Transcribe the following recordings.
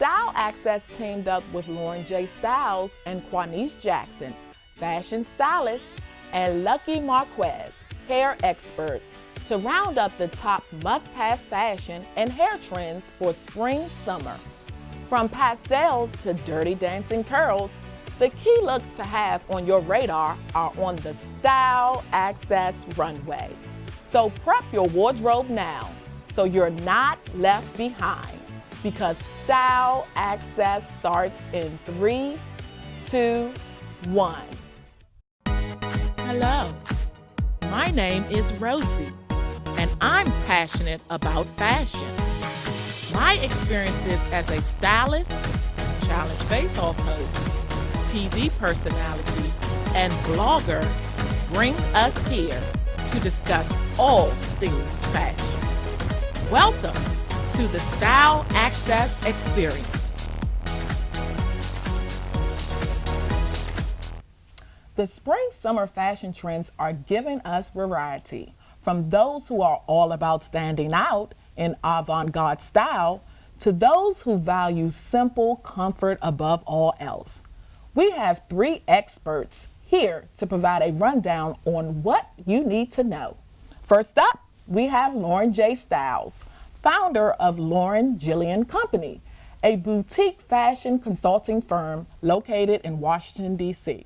Style Access teamed up with Lauren J. Styles and Kwanice Jackson, fashion stylists, and Lucky Marquez, hair experts, to round up the top must-have fashion and hair trends for spring-summer. From pastels to dirty dancing curls, the key looks to have on your radar are on the Style Access runway. So prep your wardrobe now so you're not left behind, because Style Access starts in 3, 2, 1. Hello, my name is Rosie, and I'm passionate about fashion. My experiences as a stylist, challenge face-off host, TV personality, and blogger bring us here to discuss all things fashion. Welcome to the Style Access Experience. The spring-summer fashion trends are giving us variety, from those who are all about standing out in avant-garde style to those who value simple comfort above all else. We have 3 experts here to provide a rundown on what you need to know. First up, we have Lauren J. Styles, founder of Lauren Jillian Company, a boutique fashion consulting firm located in Washington, D.C.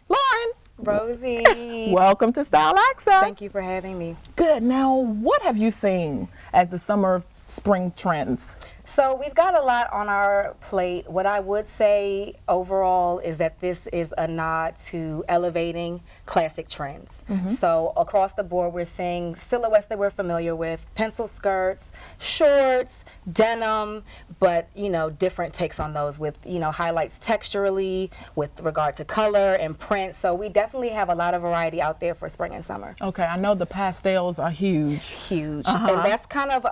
Lauren. Rosie. Welcome to Style Access. Thank you for having me. Good. Now, what have you seen as the summer spring trends? So we've got a lot on our plate. What I would say overall is that this is a nod to elevating classic trends. So across the board, we're seeing silhouettes that we're familiar with, pencil skirts, shorts, denim, but, you know, different takes on those with, you know, highlights texturally with regard to color and print. So we definitely have a lot of variety out there for spring and summer. Okay, I know the pastels are huge. Huge. And that's kind of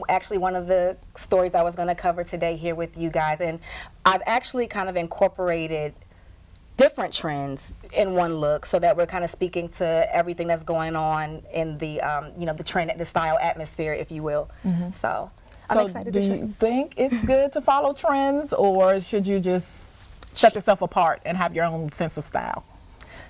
actually one of the stories I was going to cover today here with you guys. And I've actually kind of incorporated different trends in one look so that we're kind of speaking to everything that's going on in the, you know, the trend, the style atmosphere, if you will. So I'm excited to do show you think it's good to follow trends, or should you just set yourself apart and have your own sense of style?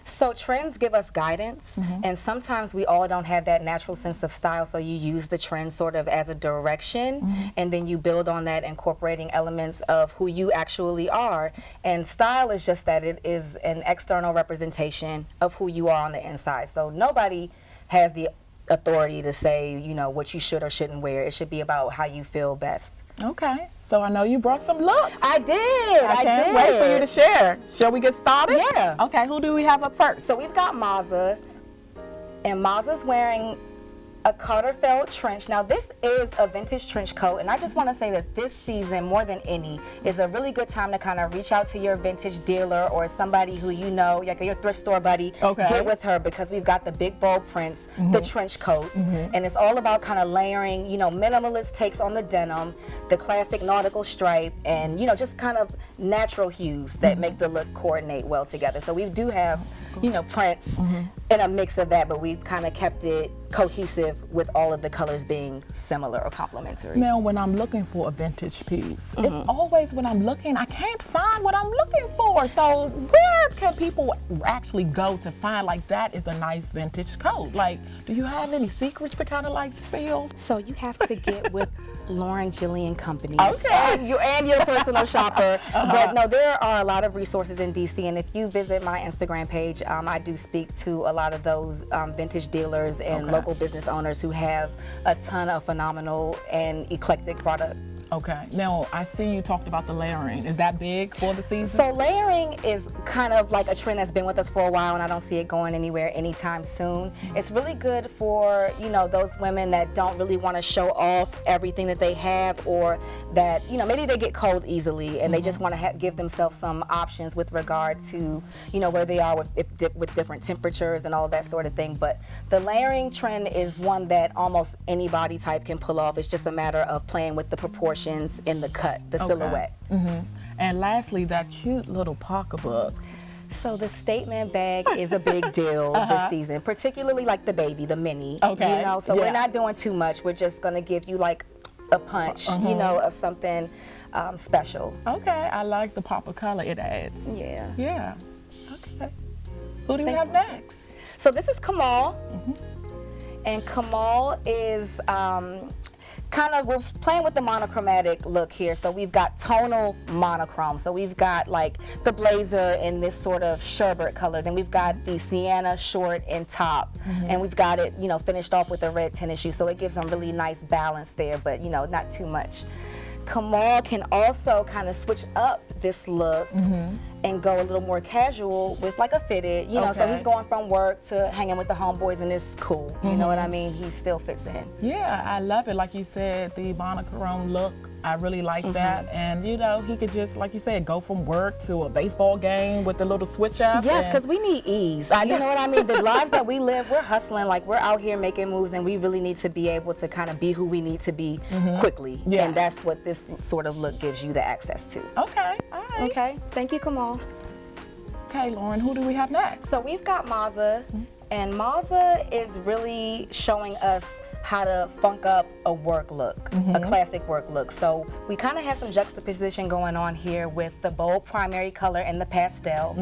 So trends give us guidance, and sometimes we all don't have that natural sense of style, so you use the trend sort of as a direction, and then you build on that, incorporating elements of who you actually are. And style is just that, it is an external representation of who you are on the inside. So nobody has the authority to say, you know, what you should or shouldn't wear. It should be about how you feel best. Okay, so I know you brought some looks. I did. I can't wait for you to share. Shall we get started? Yeah. Okay, who do we have up first? So we've got Maza, and Maza's wearing a Carterfeld trench. Now this is a vintage trench coat, and I just want to say that this season, more than any, is a really good time to kind of reach out to your vintage dealer or somebody who you know, like your thrift store buddy. Okay. Get with her, because we've got the big bold prints, the trench coats, and it's all about kind of layering, you know, minimalist takes on the denim, the classic nautical stripe, and, you know, just kind of natural hues that make the look coordinate well together. So we do have, you know, prints and a mix of that, but we've kind of kept it cohesive with all of the colors being similar or complementary. Now, when I'm looking for a vintage piece, it's always when I'm looking, I can't find what I'm looking for. So where can people actually go to find, like, that is a nice vintage coat? Like, do you have any secrets to kind of like spill? So you have to get with Lauren Jillian Company. Okay. And your personal shopper. But no, there are a lot of resources in DC, and if you visit my Instagram page, I do speak to a lot of those vintage dealers and local business owners who have a ton of phenomenal and eclectic product. Okay. Now, I see you talked about the layering. Is that big for the season? So layering is kind of like a trend that's been with us for a while, and I don't see it going anywhere anytime soon. It's really good for, you know, those women that don't really want to show off everything that they have, or that, you know, maybe they get cold easily and they just want to give themselves some options with regard to, you know, where they are with different temperatures and all that sort of thing. But the layering trend is one that almost any body type can pull off. It's just a matter of playing with the proportions in the cut, the silhouette. And lastly, that cute little pocketbook. So the statement bag is a big deal this season, particularly like the baby, the mini. Okay. You know, so we're not doing too much. We're just going to give you like a punch, you know, of something special. Okay, I like the pop of color it adds. Yeah. Yeah. Okay. Who do we have next? So this is Kamal. And Kamal is we're playing with the monochromatic look here. So we've got tonal monochrome. So we've got like the blazer in this sort of sherbet color. Then we've got the sienna short and top. And we've got it, finished off with a red tennis shoe. So it gives them really nice balance there, but not too much. Kamal can also kind of switch up this look and go a little more casual with like a fitted, so he's going from work to hanging with the homeboys and it's cool. You know what I mean? He still fits in. Yeah, I love it. Like you said, the monochrome look, I really like that. And he could just, like you said, go from work to a baseball game with a little switch up. Yes, because we need ease. You know what I mean? The lives that we live, we're hustling, like we're out here making moves, and we really need to be able to kind of be who we need to be quickly. Yeah. And that's what this sort of look gives you the access to. Okay, all right. Okay, thank you, Kamal. Okay, Lauren, who do we have next? So we've got Maza, and Maza is really showing us how to funk up a work look, a classic work look. So we kind of have some juxtaposition going on here with the bold primary color and the pastel,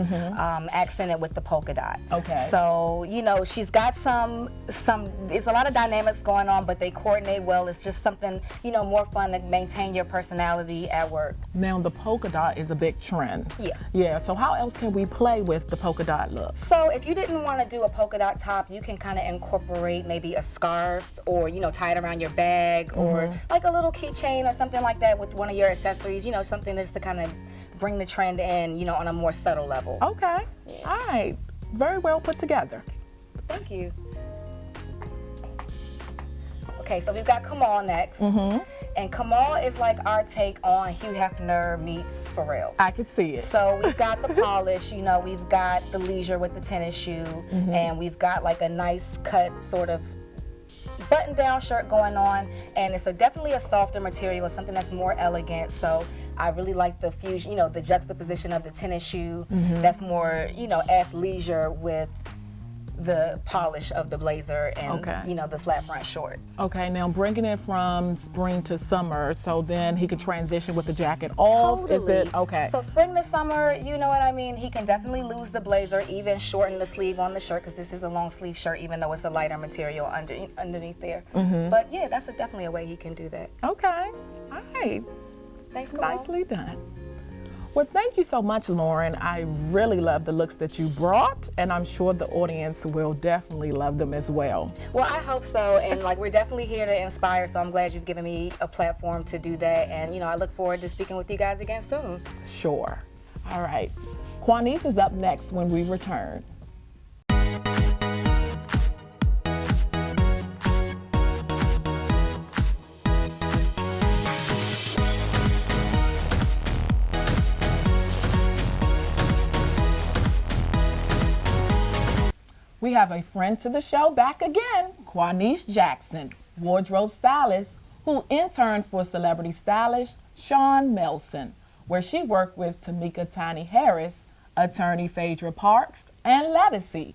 accented with the polka dot. Okay. So, she's got it's a lot of dynamics going on, but they coordinate well. It's just something, more fun to maintain your personality at work. Now, the polka dot is a big trend. Yeah. Yeah, so how else can we play with the polka dot look? So if you didn't want to do a polka dot top, you can kind of incorporate maybe a scarf or, tie it around your bag or like a little keychain or something like that with one of your accessories, something just to kind of bring the trend in, on a more subtle level. Okay. Yeah. All right. Very well put together. Thank you. Okay, so we've got Kamal next. And Kamal is like our take on Hugh Hefner meets Pharrell. I could see it. So we've got the polish, we've got the leisure with the tennis shoe, and we've got like a nice cut sort of button-down shirt going on, and it's definitely a softer material. It's something that's more elegant. So I really like the fusion, the juxtaposition of the tennis shoe that's more, athleisure with the polish of the blazer and the flat front short. Okay, now bringing it from spring to summer, so then he could transition with the jacket off. Totally. Is it okay? So spring to summer, you know what I mean? He can definitely lose the blazer, even shorten the sleeve on the shirt, because this is a long sleeve shirt, even though it's a lighter material underneath there. But yeah, that's definitely a way he can do that. Okay, all right. Thanks, Kamal. Nicely done. Well, thank you so much, Lauren. I really love the looks that you brought, and I'm sure the audience will definitely love them as well. Well, I hope so, and we're definitely here to inspire, so I'm glad you've given me a platform to do that, and I look forward to speaking with you guys again soon. Sure. All right. Kwanice is up next when we return. We have a friend to the show back again, Kwanice Jackson, wardrobe stylist, who interned for celebrity stylist Sean Melson, where she worked with Tamika Tiny Harris, attorney Phaedra Parks, and Ledisi.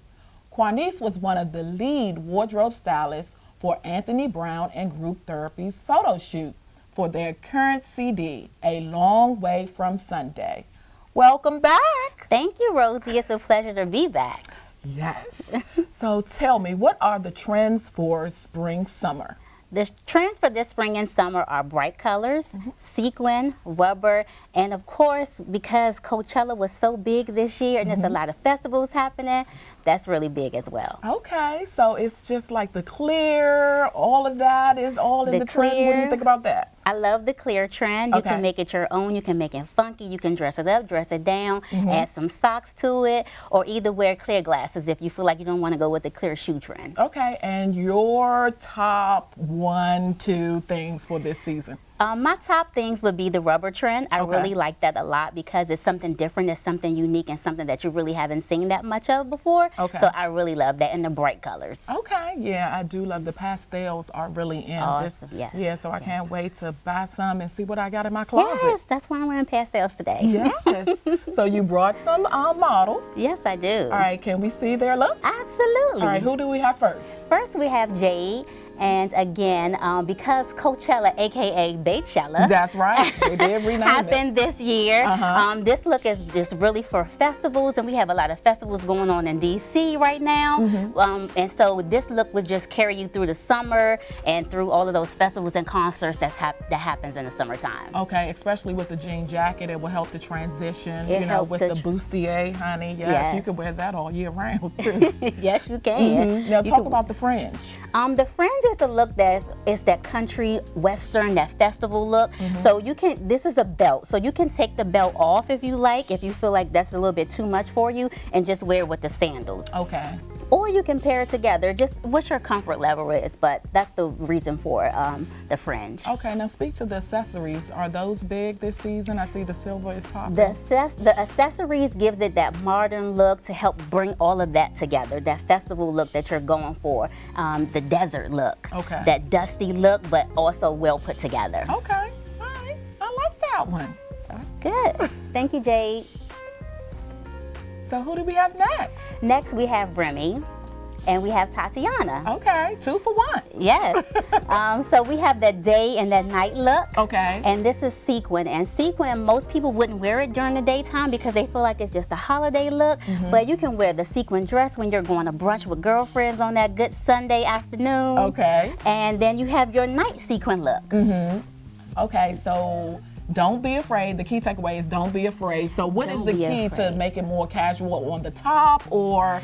Kwanice was one of the lead wardrobe stylists for Anthony Brown and Group Therapy's photo shoot for their current CD, A Long Way from Sunday. Welcome back. Thank you, Rosie. It's a pleasure to be back. Yes. So tell me, what are the trends for spring, summer? The trends for this spring and summer are bright colors, sequin, rubber, and of course, because Coachella was so big this year and there's a lot of festivals happening, that's really big as well. Okay, so it's just like the clear, all of that is all in the trend. What do you think about that? I love the clear trend. You can make it your own. You can make it funky. You can dress it up, dress it down, add some socks to it, or either wear clear glasses if you feel like you don't want to go with the clear shoe trend. Okay, and your top 1, 2 things for this season? My top things would be the rubber trend. I really like that a lot because it's something different, it's something unique, and something that you really haven't seen that much of before. Okay. So I really love that, and the bright colors. Okay, yeah, I do love the pastels are really in. Awesome, yes. Yeah, so I can't wait to buy some and see what I got in my closet. Yes, that's why I'm wearing pastels today. Yes. So you brought some models. Yes, I do. All right, can we see their looks? Absolutely. All right, who do we have first? First, we have Jade. And again, because Coachella, aka Baychella, That's right. They did rename happened this year. This look is just really for festivals, and we have a lot of festivals going on in DC right now. And so this look would just carry you through the summer and through all of those festivals and concerts that happens in the summertime. Okay, especially with the jean jacket, it will help the transition. It you know, helps with to the bustier, honey. Yes, Yes. you can wear that all year round too. Yes, you can. Now You talk can- about the fringe. The fringe is a look is that country western, that festival look. So you can, this is a belt, so you can take the belt off if you like, if you feel like that's a little bit too much for you, and just wear it with the sandals. Okay. Or you can pair it together, just what your comfort level is, but that's the reason for the fringe. Okay, now speak to the accessories. Are those big this season? I see the silver is popping. The accessories gives it that modern look to help bring all of that together, that festival look that you're going for, the desert look, Okay. that dusty look, but also well put together. Okay, all right. I like that one. Good. Thank you, Jade. So who do we have next? Next, we have Remy, and we have Tatiana. Okay, 2 for 1. Yes. So we have that day and that night look. Okay. And this is sequin. And sequin, most people wouldn't wear it during the daytime because they feel like it's just a holiday look. But you can wear the sequin dress when you're going to brunch with girlfriends on that good Sunday afternoon. Okay. And then you have your night sequin look. Okay, so don't be afraid. The key takeaway is don't be afraid. So what is Don't the be key to afraid. make it more casual on the top or?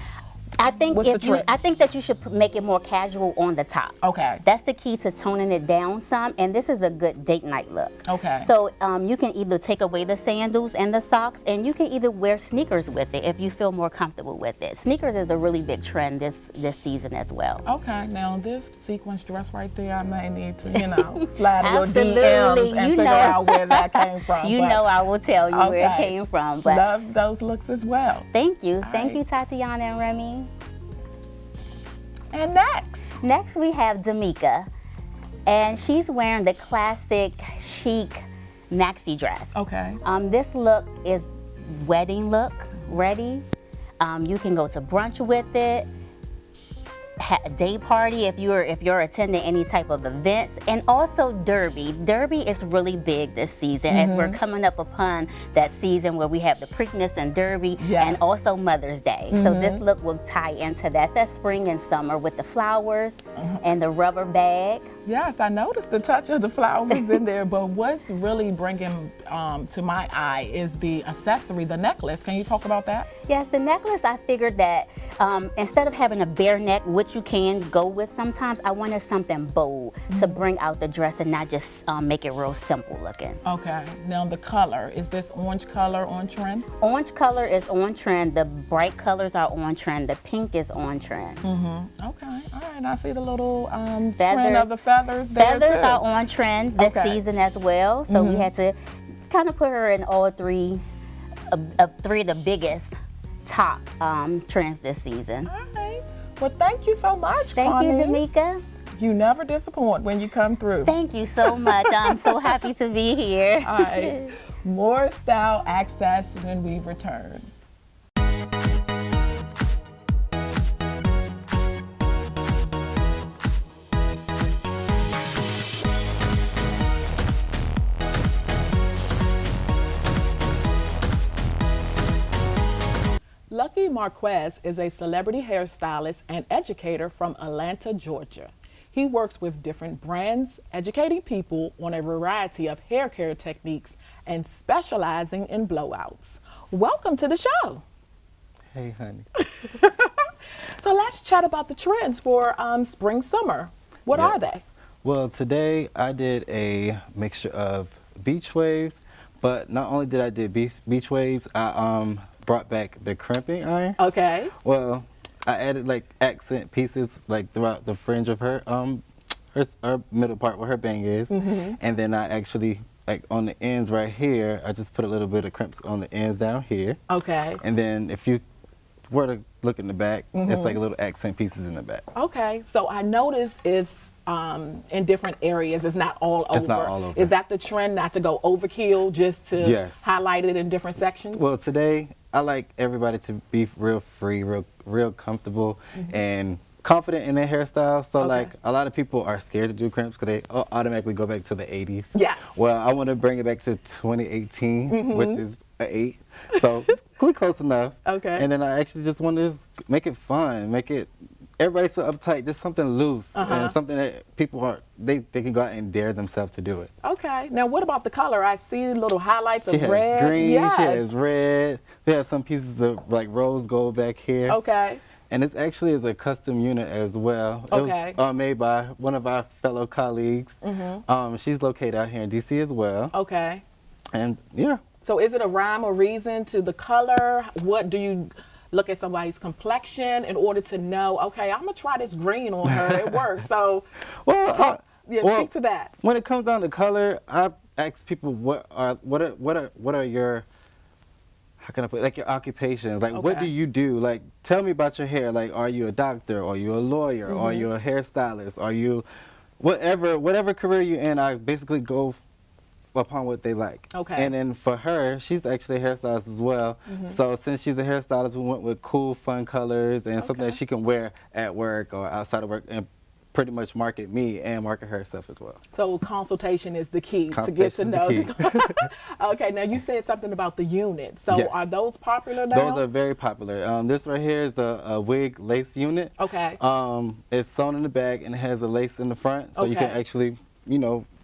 I think What's the trick? I think that you should make it more casual on the top. Okay. That's the key to toning it down some, and this is a good date night look. Okay. So you can either take away the sandals and the socks, and you can either wear sneakers with it if you feel more comfortable with it. Sneakers is a really big trend this season as well. Okay, now this sequence dress right there, I may need to, slide in your Absolutely, DMs and you figure know. out where that came from. You but know I will tell you where it okay. came from. But love those looks as well. thank you. Thank right. you, Tatiana and Remy. And next. Next we have Damika, and she's wearing the classic chic maxi dress. Okay. This look is wedding look ready. You can go to brunch with it, a day party if you're attending any type of events, and also derby. Derby is really big this season as we're coming up upon that season where we have the Preakness and Derby, Yes. and also Mother's Day. So this look will tie into that. That's spring and summer with the flowers and the rubber bag. Yes, I noticed the touch of the flowers in there, but what's really bringing to my eye is the accessory, the necklace. Can you talk about that? Yes, the necklace, I figured that instead of having a bare neck, which you can go with sometimes, I wanted something bold to bring out the dress and not just make it real simple looking. Okay, now the color, is this orange color on trend? Orange color is on trend. The bright colors are on trend. The pink is on trend. Okay, all right, I see the little trend Feathers. of the feathers there Feathers too. are on trend this Okay. season as well. So we had to kind of put her in all three of the biggest top trends this season. All right, well thank you so much, Thank you, Kwanice. Damika. You never disappoint when you come through. Thank you so much. I'm so happy to be here. All right, more style access when we return. Lucky Marquez is a celebrity hairstylist and educator from Atlanta, Georgia. He works with different brands, educating people on a variety of hair care techniques and specializing in blowouts. Welcome to the show. Hey, honey. So let's chat about the trends for spring, summer. What are Yes. they? Well, today I did a mixture of beach waves, but not only did I do beach waves, I brought back the crimping iron. Okay. Well, I added like accent pieces like throughout the fringe of her middle part where her bang is, and then I actually like on the ends right here, I just put a little bit of crimps on the ends down here, Okay. and then if you were to look in the back, it's like little accent pieces in the back. Okay. So I noticed it's in different areas. It's not all over. It's not all over. Is that the trend, not to go overkill, just to Yes. highlight it in different sections? Well, today I like everybody to be real free, real comfortable, and confident in their hairstyle. So Okay. like a lot of people are scared to do crimps because they automatically go back to the 80s. Yes. Well, I want to bring it back to 2018, Mm-hmm. which is an 8. So close enough. Okay. And then I actually just want to just make it fun, make it everybody's so uptight, just something loose and something that people are they can go out and dare themselves to do it. Okay. Now, what about the color? I see little highlights She of has red. green, Yes. she has red. We have some pieces of like rose gold back here. Okay. And it's actually is a custom unit as well. Okay. It was made by one of our fellow colleagues. She's located out here in DC as well. Okay. And yeah. So is it a rhyme or reason to the color? What do you look at somebody's complexion in order to know, okay, I'm going to try this green on her. It works. So Well, speak to that. When it comes down to color, I ask people what are your, how can I put it, like your occupations? Like what Okay. do you do? Like tell me about your hair. Like are you a doctor? Are you a lawyer? Are you a hairstylist? Are you whatever career you're in? I basically go upon what they like. Okay. And then for her, she's actually a hairstylist as well. So since she's a hairstylist, we went with cool, fun colors and something that she can wear at work or outside of work and pretty much market me and market herself as well. So consultation is the key to get to Consultation know. is the key. Okay, now you said something about the unit. So Yes. are those popular now? Those are very popular. This right here is a wig lace unit. Okay. It's sewn in the back and it has a lace in the front, so you can Okay. actually,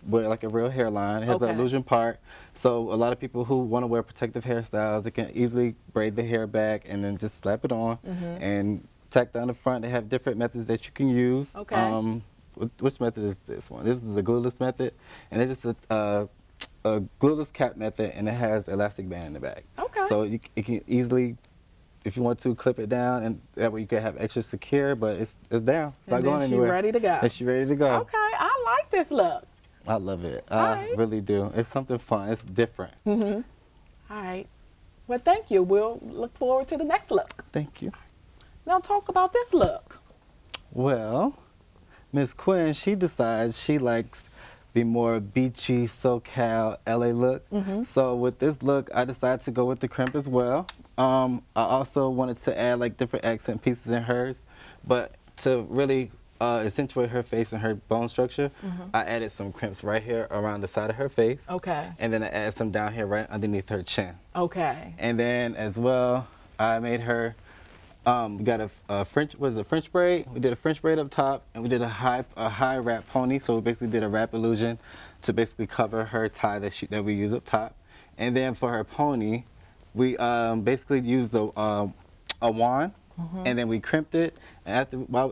wear like a real hairline. It has Okay. an illusion part, so a lot of people who want to wear protective hairstyles, they can easily braid the hair back and then just slap it on and tack down the front. They have different methods that you can use. Okay. Which method is this one? This is the glueless method, and it's just a glueless cap method, and it has elastic band in the back. Okay. So you can easily, if you want to, clip it down, and that way you can have extra secure, but it's down. It's not And going then she anywhere. ready to go. And she ready to go. Okay, I like this look. I love it. I right. really do. It's something fun. It's different. All right. Well, thank you. We'll look forward to the next look. Thank you. Now talk about this look. Well, Miss Quinn, she decides she likes the more beachy SoCal LA look. So with this look, I decided to go with the crimp as well. I also wanted to add like different accent pieces in hers, but to really accentuate her face and her bone structure, I added some crimps right here around the side of her face. Okay. And then I added some down here right underneath her chin. Okay. And then as well, I made her, we got a French braid. We did a French braid up top, and we did a high wrap pony. So we basically did a wrap illusion to basically cover her tie that we use up top. And then for her pony, we basically used a wand, and then we crimped it. And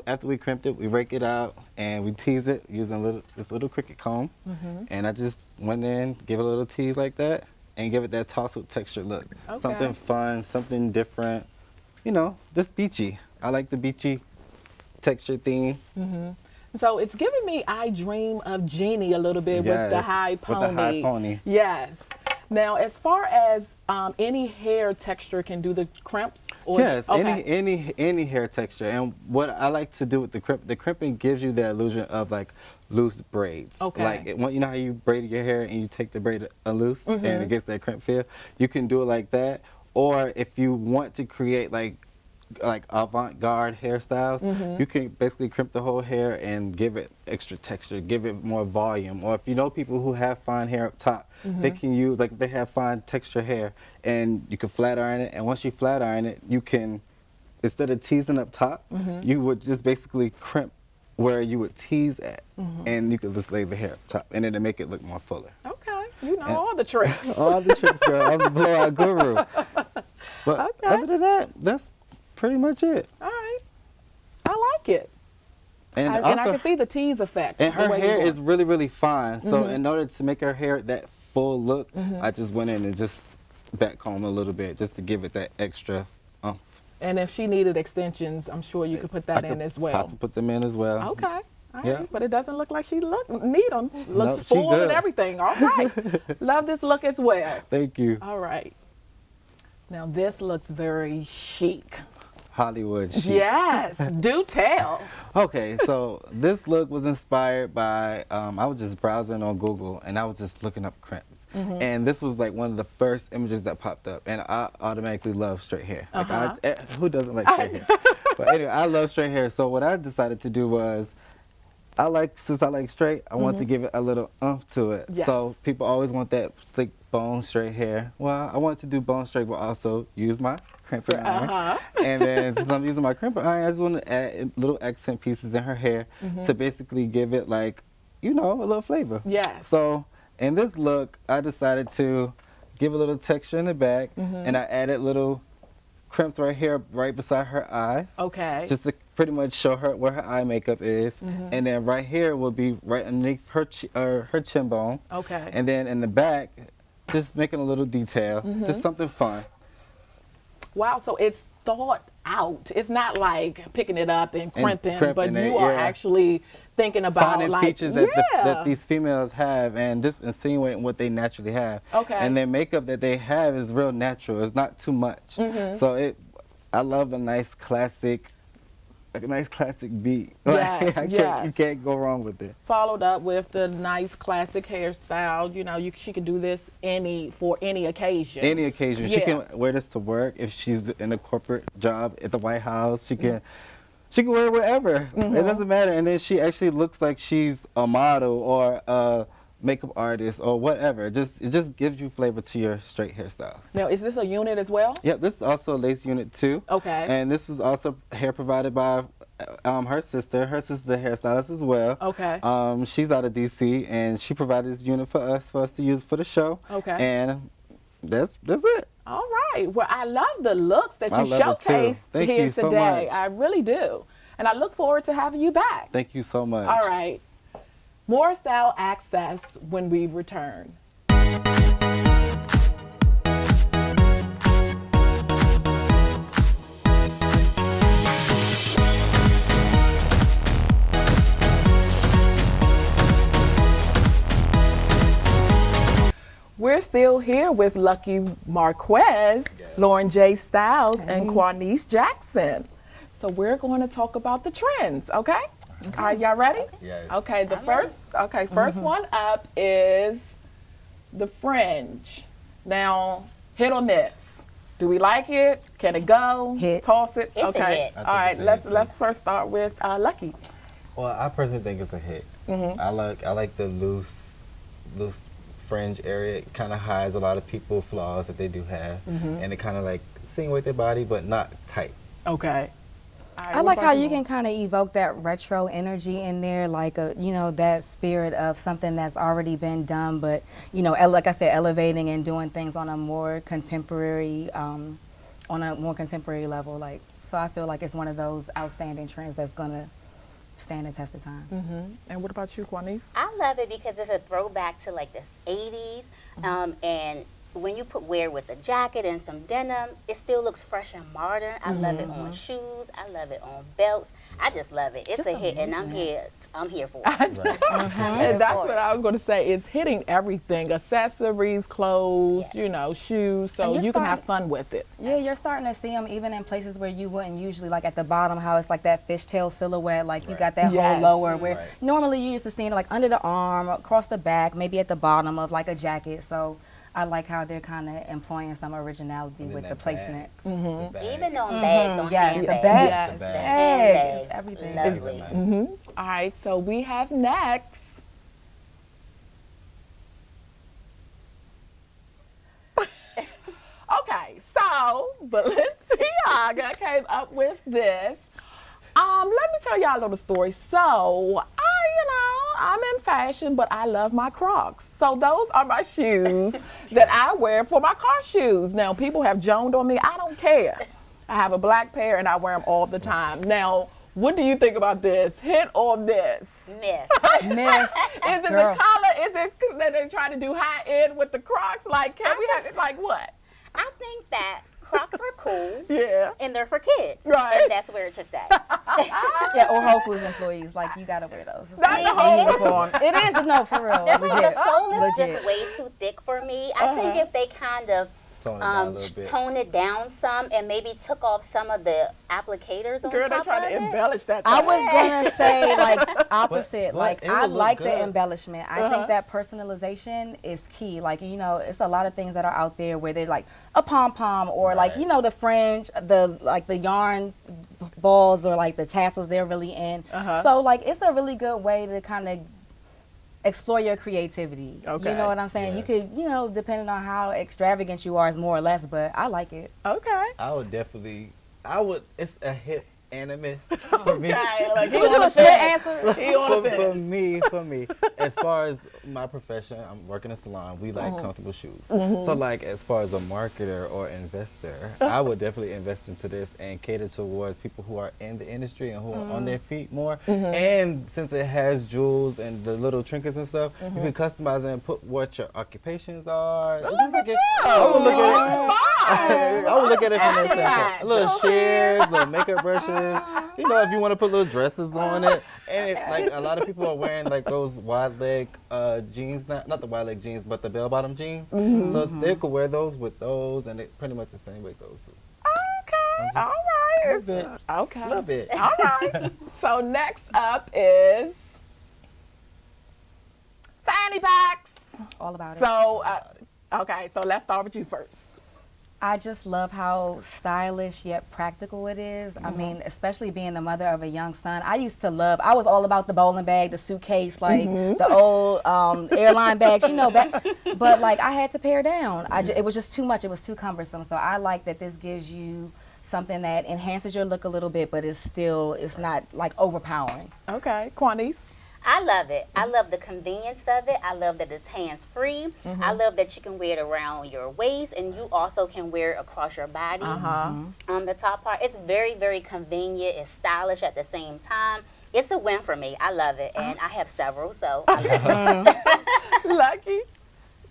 after we crimped it, we rake it out and we tease it using this little cricket comb. And I just went in, give it a little tease like that, and give it that tousled texture look. Okay. Something fun, something different. Just beachy. I like the beachy texture theme. So it's giving me I Dream of Jeannie a little bit with the Yes, high pony. with the high pony. Yes. Now, as far as any hair texture can do the crimps? Or Yes, okay. any hair texture. And what I like to do with the crimping gives you the illusion of like loose braids. Okay. Like you know how you braid your hair and you take the braid loose and it gets that crimp feel? You can do it like that. Or if you want to create like avant-garde hairstyles, you can basically crimp the whole hair and give it extra texture, give it more volume. Or if you know people who have fine hair up top, they can use, like they have fine texture hair, and you can flat iron it, and once you flat iron it, you can, instead of teasing up top, you would just basically crimp where you would tease at, and you could just lay the hair up top, and it'll make it look more fuller. Okay. You know all the tricks. All the tricks, girl. I'm the blowout guru. But Okay. other than that, that's pretty much it. All right. I like it. And And I can see the tease effect. and the her way hair you is really, really fine. So in order to make her hair that full look, I just went in and just back comb a little bit just to give it that extra umph. And if she needed extensions, I'm sure you could put that in as well. Possibly put them in as well. Okay. All right. Yeah. But it doesn't look like she need them. Looks she full and good. everything. All right. Love this look as well. Thank you. All right. Now this looks very chic. Hollywood chic. Yes. Do tell. Okay, so this look was inspired by, I was just browsing on Google and I was just looking up crimps. And this was like one of the first images that popped up, and I automatically love straight hair. Like who doesn't like straight hair? But anyway, I love straight hair. So what I decided to do was, since I like straight, I want to give it a little oomph to it. Yes. So people always want that slick bone straight hair. Well, I want to do bone straight, but also use my crimping iron. And then since I'm using my crimping iron, I just want to add little accent pieces in her hair to basically give it like, a little flavor. Yes. So in this look, I decided to give a little texture in the back, and I added little crimps right here, right beside her eyes. Okay. Just to pretty much show her where her eye makeup is. And then right here will be right underneath her chin bone. Okay. And then in the back, just making a little detail, just something fun. Wow, so it's thought out. It's not like picking it up and crimping, but crimping you it, are yeah. actually thinking about Finding features that these females have and just insinuating what they naturally have. Okay. And their makeup that they have is real natural. It's not too much. So I love a nice classic beat. Yes, You can't go wrong with it. Followed up with the nice classic hairstyle. She can do this for any occasion. Any occasion. She can wear this to work if she's in a corporate job at the White House. She can wear it wherever. It doesn't matter. And then she actually looks like she's a model or a makeup artist or whatever. It just gives you flavor to your straight hairstyles. Now, is this a unit as well? Yep, this is also a lace unit too. Okay. And this is also hair provided by her sister. Her sister's a hairstylist as well. Okay. She's out of DC and she provided this unit for us to use for the show. Okay. And that's it. All right. Well, I love the looks that I you love it too. showcased Thank here you so today. much. I really do. And I look forward to having you back. Thank you so much. All right. More style access when we return. We're still here with Lucky Marquez, Lauren J. Stiles, and Kwanice Jackson. So we're going to talk about the trends, okay? All right, y'all ready? Yes. Okay, first one up is the fringe. Now, hit or miss? Do we like it? Can it go? Hit. Toss it? It's a okay. hit. All right, it's a hit, let's first start with Lucky. Well, I personally think it's a hit. I like the loose fringe area. It kind of hides a lot of people's flaws that they do have, and it kind of like insinuate their body, but not tight. Okay. All right, I what like about how you, you Lauren? can kind of evoke that retro energy in there, like that spirit of something that's already been done, but like I said, elevating and doing things on a more contemporary, level. Like, so I feel like it's one of those outstanding trends that's gonna stand the test of time. And what about you, Kwanice? I love it because it's a throwback to like the 80s, and when you wear with a jacket and some denim, it still looks fresh and modern. I love it on shoes. I love it on belts. I just love it. It's Just a a hit, and I'm movement. here for it. And that's what I was going to say. It's hitting everything: accessories, clothes, shoes. So And you you're can have starting- fun with it. Yeah, you're starting to see them even in places where you wouldn't usually, like at the bottom, how it's like that fishtail silhouette, like you got that Yes. whole lower where normally you used to see it like under the arm, across the back, maybe at the bottom of like a jacket. So I like how they're kind of employing some originality And then with the that placement. Even on bags, on Yes, the handbags. bags. The Bags, Handbags. everything. Lovely. All right. So we have next. Okay. So Balenciaga came up with this. Let me tell y'all a little story. So I'm in fashion, but I love my Crocs. So those are my shoes that I wear for my car shoes. Now, people have joned on me. I don't care. I have a black pair and I wear them all the time. Now, what do you think about this? Hit or miss? Miss. Miss. Is it Girl. the color? Is it that they're trying to do high end with the Crocs? Like, can we have it like what? I think that Crocs are cool, Yeah. and they're for kids. Right. And that's where it should stay. Yeah, or Whole Foods employees, like you gotta wear those. It's Not like the a Whole uniform. It is, no, for real. The sole is Legit. just way too thick for me. I think if they kind of Tone it down a little bit. tone it down some and maybe took off some of the applicators on Girl, they're top trying of to it. embellish that I thing. was gonna say like opposite. But Like it I would look like the good. embellishment. I think that personalization is key. Like it's a lot of things that are out there where they're like a pom pom or like Right. the fringe, the yarn balls or like the tassels they're really in. So like it's a really good way to kind of explore your creativity. Okay. You know what I'm saying? Yeah. You could, you know, depending on how extravagant you are is more or less, but I like it. Okay. It's a hit anime for me. Okay, like Can we do a split answer? He on the fence. For me, as far as my profession, I'm working in a salon. We like comfortable shoes. So like as far as a marketer or investor, I would definitely invest into this and cater towards people who are in the industry and who are on their feet more. And since it has jewels and the little trinkets and stuff, you can customize it and put what your occupations are. Look at you. I would look at it from that shears. standpoint. Little shears, little makeup brushes. You know, if you want to put little dresses on it. And it's like a lot of people are wearing like those wide leg jeans, not the wide leg jeans, but the bell bottom jeans. So they could wear those with those, and it pretty much the same with those two. Okay. All right. A little bit. Okay. A little bit. All right. So next up is fanny packs. All about it. So, okay. So let's start with you first. I just love how stylish yet practical it is. I mean, especially being the mother of a young son. I was all about the bowling bag, the suitcase, like the old airline bags, you know. But like I had to pare down. It was just too much. It was too cumbersome. So I like that this gives you something that enhances your look a little bit, but it's not like overpowering. Okay. Kwanice. I love it. I love the convenience of it. I love that it's hands-free. I love that you can wear it around your waist, and you also can wear it across your body. The top part. It's very, very convenient. It's stylish at the same time. It's a win for me. I love it, and I have several, so I love it. Lucky.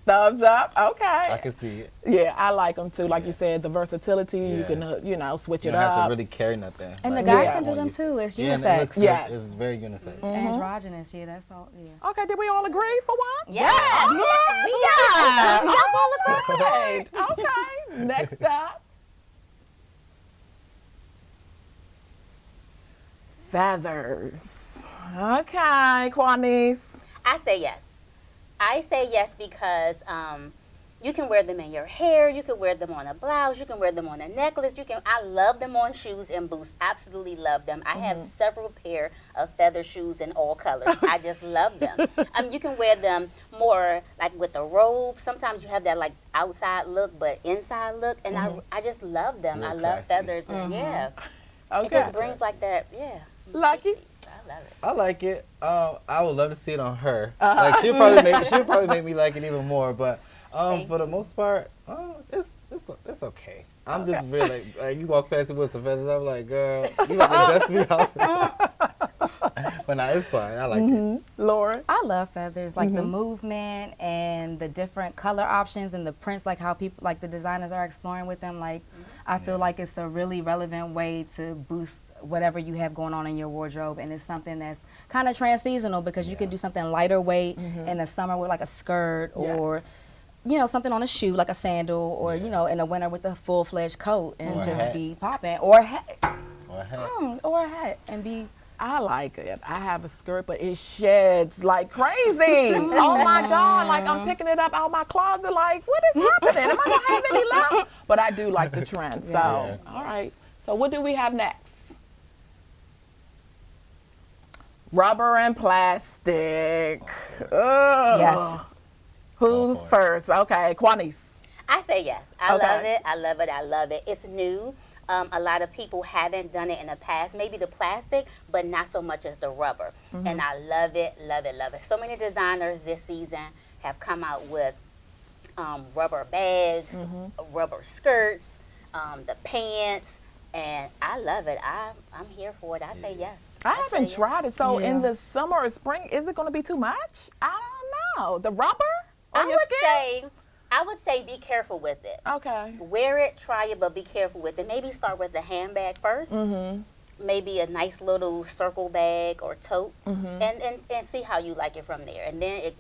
Thumbs up. Okay. I can see it. Yeah, I like them too. Like you said, the versatility. You Yes. can, you know, switch You it don't have up. to really carry nothing. And Like, the guys Yeah. can do them too. It's Yeah, and it unisex. looks Yes. it's very unisex. Androgynous, yeah, that's all. Yeah. Okay, did we all agree for one? Yeah. Yeah. We all across the board. Right. Okay. Next up. Feathers. Okay, Kwanice. I say yes. I say yes because you can wear them in your hair. You can wear them on a blouse. You can wear them on a necklace. I love them on shoes and boots. Absolutely love them. I have several pair of feather shoes in all colors. I just love them. You can wear them more like with a robe. Sometimes you have that like outside look, but inside look, and I just love them. Real I love classy. feathers. And yeah, it Okay. just brings like that. Yeah, Lucky. I love it. I like it. I would love to see it on her. Like she'll probably make me like it even more. But for the most part, it's okay. I'm just really like you walk past it with some feathers. I'm like, girl, you have to dust me off. But nah, it's fine. I like it. Laura. I love feathers, like the movement and the different color options and the prints, like how people, like the designers are exploring with them. Like, I feel like it's a really relevant way to boost whatever you have going on in your wardrobe, and it's something that's kind of trans-seasonal because you can do something lighter weight in the summer with like a skirt or, you know, something on a shoe like a sandal, or you know, in the winter with a full-fledged coat and Or a just hat. be popping, or a hat, Or a hat. or a hat, and be. I like it. I have a skirt, but it sheds like crazy. Oh my God. Like I'm picking it up out my closet. Like, what is happening? Am I going to have any left? But I do like the trend. So, Yeah. all right. So what do we have next? Rubber and plastic. Ugh. Yes. Who's Oh, boy. first? Okay, Kwanice. I say yes. I Okay. love it. I love it. I love it. It's new. A lot of people haven't done it in the past. Maybe the plastic, but not so much as the rubber. And I love it, love it, love it. So many designers this season have come out with rubber bags, rubber skirts, the pants, and I love it. I'm here for it. I say yes. I say haven't yes. tried it. So in Yeah. the summer or spring, is it going to be too much? I don't know. The rubber on I your would say be careful with it. Okay. Wear it, try it, but be careful with it. Maybe start with the handbag first. Maybe a nice little circle bag or tote, and see how you like it from there. And then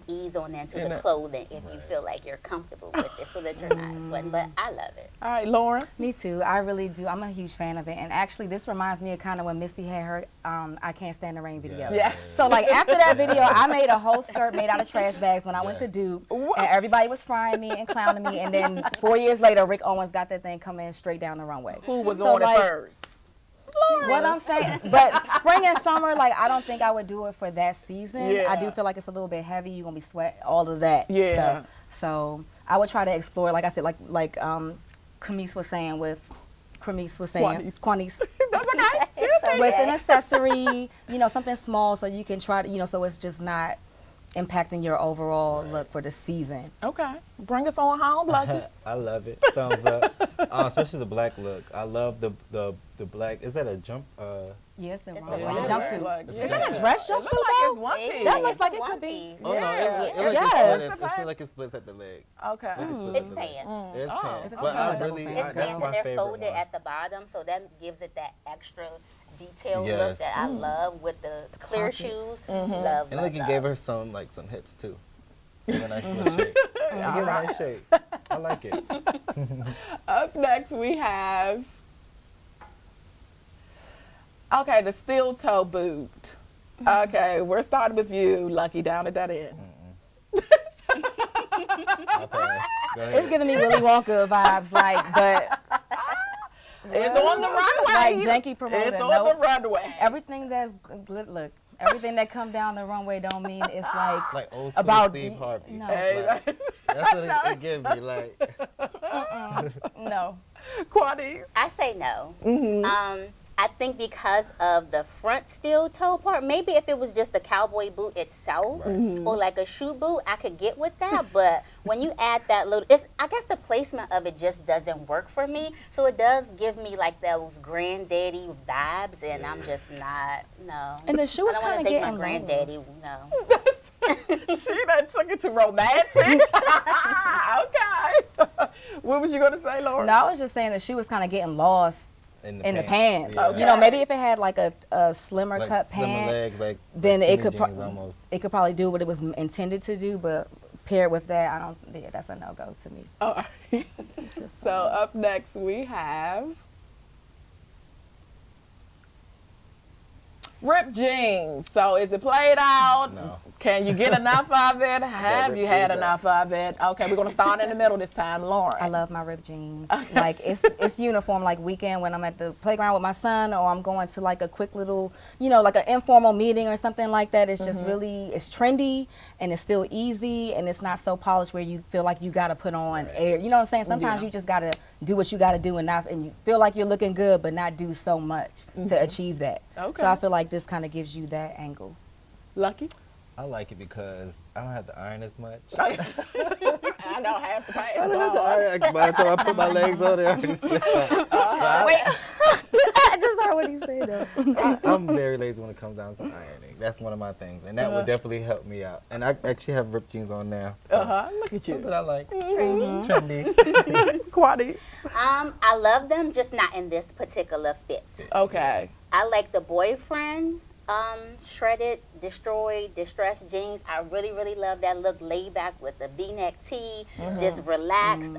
ease on into the clothing if you feel like you're comfortable with it, so that you're not sweating. But I love it. All right, Laura. Me too. I really do. I'm a huge fan of it. And actually, this reminds me of kind of when Misty had her I Can't Stand the Rain video. Yeah. So, like, after that video, I made a whole skirt made out of trash bags when I went to Duke. And everybody was frying me and clowning me. And then 4 years later, Rick Owens got that thing coming straight down the runway. Who was So, on it like, first? Lauren? What I'm saying, but spring and summer, like I don't think I would do it for that season. Yeah. I do feel like it's a little bit heavy. You're gonna be sweat all of that Yeah. stuff. So I would try to explore, like I said, like Kwanice was saying. Kwanice. That's okay. With an accessory, something small, so you can try to, so it's just not impacting your overall look for the season. Okay. Bring us on home, Lucky. I love it. Thumbs up. Especially the black look. I love the black. Is that a jump? Yes, it's It's like a a romper. jumpsuit. Like, Is that a dress It jumpsuit looks like it's though? one piece. That looks like it One could be. piece. Oh no, Yeah. it Yes. feel like it splits at the leg. Okay. It's pants. It's Oh. pants. If it's But not I a double really, fan, It's That's pants my and they're favorite folded one. at the bottom, so that gives it that extra detailed Yes. look that I love with the clear Pockets. shoes. Mm-hmm. Love, And love, look, you love. gave her some hips too. Give her a nice little shape. Give it a nice shape. I like it. Up next, we have, the steel toe boot. Okay, we're starting with you, Lucky, down at that end. Okay. Go ahead. It's giving me Willy Wonka vibes, but It's on the runway. like janky promoter. It's on Nope. the runway. Everything that's look, everything that come down the runway don't mean it's like Like old school about Steve Harvey. No. Hey, Like, that's what it gives me. Like, no. Kwanice. I say no. I think because of the front steel toe part, maybe if it was just the cowboy boot itself or like a shoe boot, I could get with that. But when you add that little, I guess the placement of it just doesn't work for me. So it does give me like those granddaddy vibes, and I'm just not, no. And the shoe I is don't want kind to of take my getting granddaddy, low. no. She done took it to romantic. Okay. What was you going to say, Laura? No, I was just saying the shoe was kind of getting lost In in the pants. Yeah. Maybe if it had like a slimmer like cut slimmer pant, legs, like then like it skinny could jeans almost. it could probably do what it was intended to do. But paired with that, I don't. Yeah, that's a no go to me. All right. Just So up next, we have ripped jeans. So is it played out? No. Can you get enough of it? Have ripped you had jeans enough of it? Okay, we're going to start in the middle this time, Lauren. I love my ripped jeans. Like it's uniform. Like weekend when I'm at the playground with my son, or I'm going to like a quick little, like an informal meeting or something like that. It's just really it's trendy and it's still easy and it's not so polished where you feel like you got to put on air. You know what I'm saying? Sometimes Yeah. you just got to do what you got to do and you feel like you're looking good, but not do so much to achieve that. Okay. So I feel like this kind of gives you that angle. Lucky? I like it because I don't have to iron as much. I know half the pants. I don't have to iron. By the time I put my legs on there, I already split out. Wait, I just heard what he said though. I'm very lazy when it comes down to ironing. That's one of my things, and that would definitely help me out. And I actually have ripped jeans on now. So Look at something you. I like. Trendy. Kwanice. I love them, just not in this particular fit. Okay. I like the boyfriend shredded, destroyed, distressed jeans. I really, really love that look, laid back with the V-neck tee, just relaxed.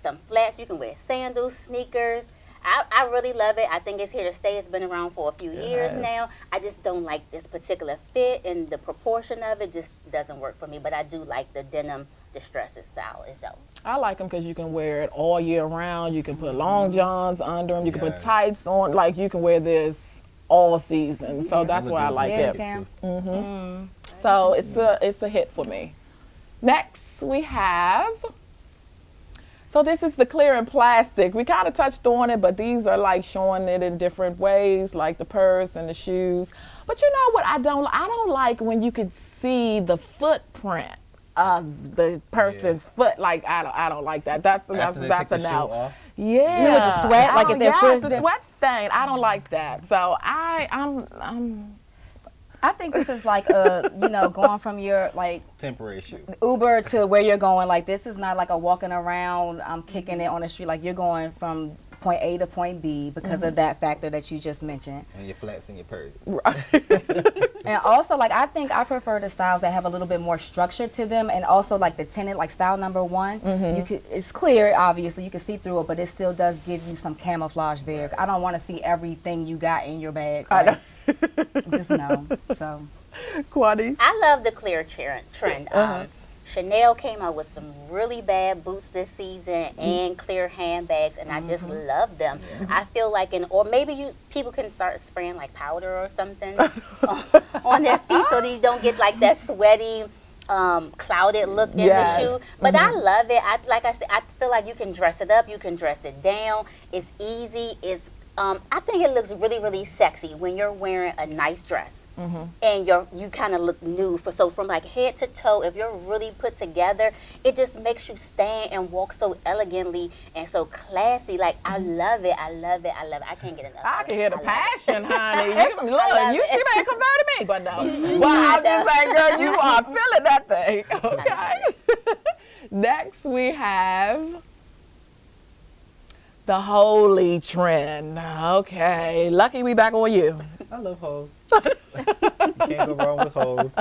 Some flats. You can wear sandals, sneakers. I really love it. I think it's here to stay. It's been around for a few years now. I just don't like this particular fit, and the proportion of it just doesn't work for me. But I do like the denim distressed style itself. I like them because you can wear it all year round. You can put long johns under them. You can put tights on. Like, you can wear this all season. So that's why I like Yeah, it. Cam. So it's a hit for me. Next we have, so this is the clear and plastic. We kind of touched on it, but these are like showing it in different ways, like the purse and the shoes. But you know what I don't like when you can see the footprint of the person's foot. Like I don't like that. That's After they a take the shoe no. off? Yeah. You mean with the sweat, like if their yes, foot's the there- sweat stain. I don't like that. So I'm I think this is like going from your like Temporary shoe. Uber to where you're going. Like this is not like a walking around, I'm kicking it on the street. Like you're going from point A to point B because of that factor that you just mentioned. And your flats in your purse. And also, like, I think I prefer the styles that have a little bit more structure to them, and also like the tinted, like style number one. It's clear, obviously, you can see through it, but it still does give you some camouflage there. I don't want to see everything you got in your bag. Like, just no. So, Kwanice. I love the clear trend. Chanel came out with some really bad boots this season and clear handbags, and I just love them. I feel like, or maybe people can start spraying like powder or something on their feet so that you don't get like that sweaty, clouded look in the shoe. But I love it. Like I said, I feel like you can dress it up, you can dress it down. It's easy. I think it looks really, really sexy when you're wearing a nice dress. And you kind of look new. So from like head to toe, if you're really put together, it just makes you stand and walk so elegantly and so classy. Like, I love it. I love it. I love it. I can't get enough. I can hear the passion, honey. She may have converted me, but no. Well, I'm just saying, girl, you are feeling that thing. Okay. Next, we have the holy trend. Okay. Lucky, we back on you. I love hoes. You can't go wrong with hoes.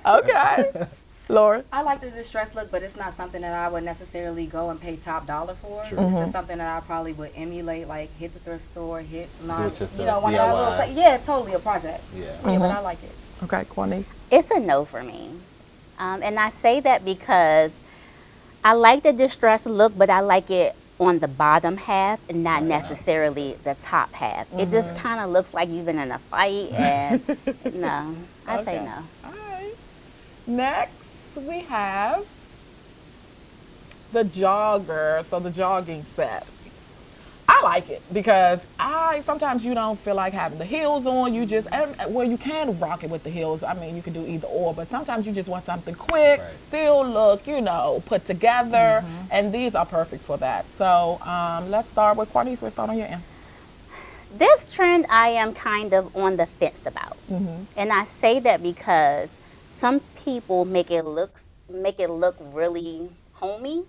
Okay. Laura? I like the distressed look, but it's not something that I would necessarily go and pay top dollar for. It's just something that I probably would emulate, like hit the thrift store, hit one of those. Yeah, totally a project. Yeah, but I like it. Okay, Kwanice? It's a no for me. And I say that because I like the distressed look, but I like it on the bottom half and not necessarily the top half. It just kind of looks like you've been in a fight, and no, I say no. All right. Next, we have the jogger, so the jogging set. I like it because sometimes you don't feel like having the heels on. You just, well, you can rock it with the heels. I mean, you can do either or, but sometimes you just want something quick, still look, put together, and these are perfect for that. So let's start with Kwanice. We'll start on your end. This trend I am kind of on the fence about, and I say that because some people make it look really homey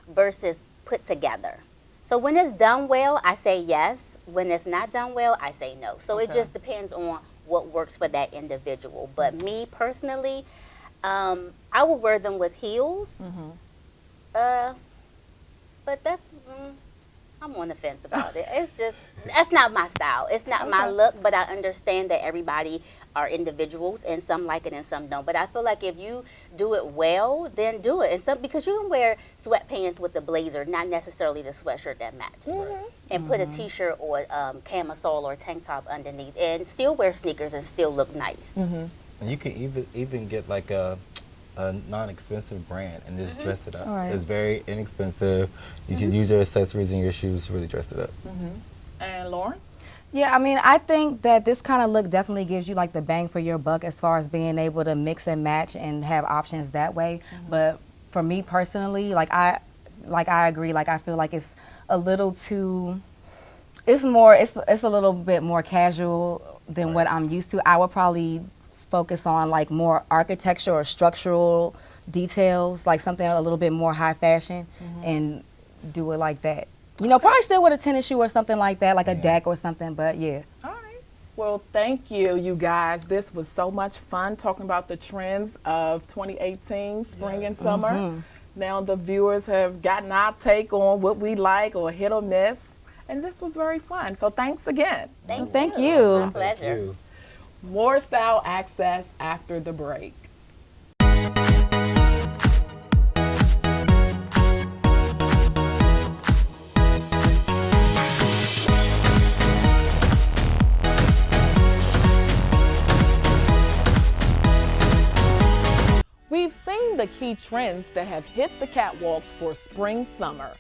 versus put together. So when it's done well, I say yes. When it's not done well, I say no. So it just depends on what works for that individual. But me personally, I would wear them with heels. But that's, I'm on the fence about it. It's just, that's not my style. It's not my look, but I understand that everybody are individuals, and some like it and some don't. But I feel like if you do it well, then do it. And because you can wear sweatpants with the blazer, not necessarily the sweatshirt that matches, and put a t-shirt or camisole or tank top underneath, and still wear sneakers and still look nice. And you can even get like a non-expensive brand and just dress it up. It's very inexpensive. You can use your accessories and your shoes to really dress it up. And Lauren? Yeah, I mean, I think that this kind of look definitely gives you like the bang for your buck as far as being able to mix and match and have options that way. But for me personally, I agree. Like, I feel like it's a little too, it's a little bit more casual than what I'm used to. I would probably focus on like more architecture or structural details, like something a little bit more high fashion, and do it like that. Probably still with a tennis shoe or something like that, like a deck or something, but yeah. All right. Well, thank you, you guys. This was so much fun talking about the trends of 2018, spring and summer. Now the viewers have gotten our take on what we like or hit or miss, and this was very fun. So thanks again. Thank you. My pleasure. More style access after the break. We've seen the key trends that have hit the catwalks for spring, summer.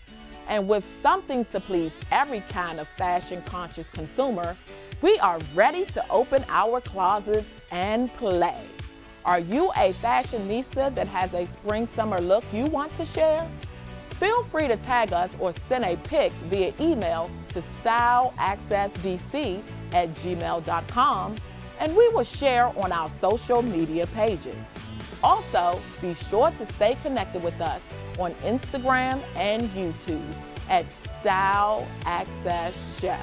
And with something to please every kind of fashion-conscious consumer, we are ready to open our closets and play. Are you a fashionista that has a spring-summer look you want to share? Feel free to tag us or send a pic via email to styleaccessdc@gmail.com, and we will share on our social media pages. Also, be sure to stay connected with us on Instagram and YouTube at Style Access Show.